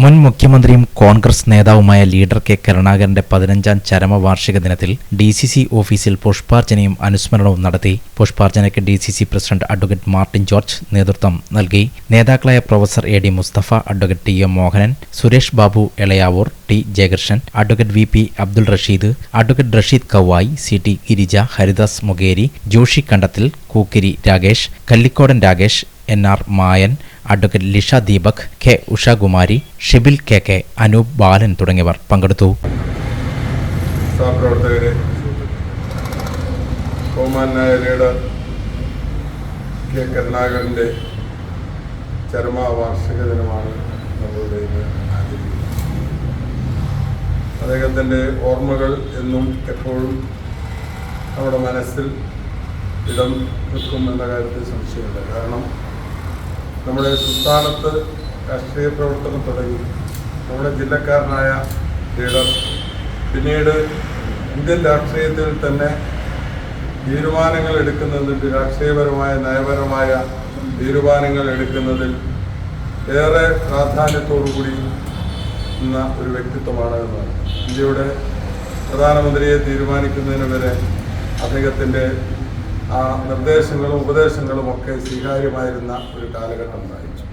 മുൻ മുഖ്യമന്ത്രിയും കോൺഗ്രസ് നേതാവുമായ ലീഡർ കെ കരുണാകരന്റെ 15ാം ചരമവാർഷിക ദിനത്തിൽ DCC ഓഫീസിൽ പുഷ്പാർച്ചനയും അനുസ്മരണവും നടത്തി. പുഷ്പാർച്ചനയ്ക്ക് DCC president advocate Martin George നേതൃത്വം നൽകി. നേതാക്കളായ professor AD Mustafa, advocate TM Mohanan, Suresh Babu Elayavoor, T Jayakrishnan, advocate VP Abdul Rasheed, advocate Rasheed Kavayi, CT Girija, Haridas Mokeri, Joshi Kandathil, Kookkiri Rakesh, Kallikodan Rakesh, NR Mayan, advocate Lisha Deepak, K Ushakumari, Shibil KK, Anoop Balan തുടങ്ങിയവർ പങ്കെടുത്തു. സഹപ്രവർത്തകരെ, ബഹുമാനായ ലീഡർ കെ കരുണാകരൻ്റെ ചരമവാർഷിക ദിനമാണ് നമ്മളുടെ ഇന്ന് ആചരിക്കുന്നത്. അദ്ദേഹത്തിൻ്റെ ഓർമ്മകൾ എന്നും എപ്പോഴും നമ്മുടെ മനസ്സിൽ ഇടം നിൽക്കും എന്ന കാര്യത്തിൽ സംശയമില്ല. കാരണം നമ്മുടെ സംസ്ഥാനത്ത് രാഷ്ട്രീയ പ്രവർത്തനം തുടങ്ങി നമ്മുടെ ജില്ലക്കാരനായ ലീഡർ പിന്നീട് ഇന്ത്യൻ രാഷ്ട്രീയത്തിൽ തന്നെ തീരുമാനങ്ങൾ എടുക്കുന്നതിൽ, രാഷ്ട്രീയപരമായ നയപരമായ തീരുമാനങ്ങൾ എടുക്കുന്നതിൽ ഏറെ പ്രാധാന്യത്തോടുകൂടി എന്ന ഒരു വ്യക്തിത്വമാണ് എന്നാണ്. ഇന്ത്യയുടെ പ്രധാനമന്ത്രിയെ തീരുമാനിക്കുന്നതിന് വരെ അദ്ദേഹത്തിൻ്റെ ആ നിർദ്ദേശങ്ങളും ഉപദേശങ്ങളും ഒക്കെ സ്വീകാര്യമായിരുന്ന ഒരു കാലഘട്ടം ഉണ്ടായിരുന്നു.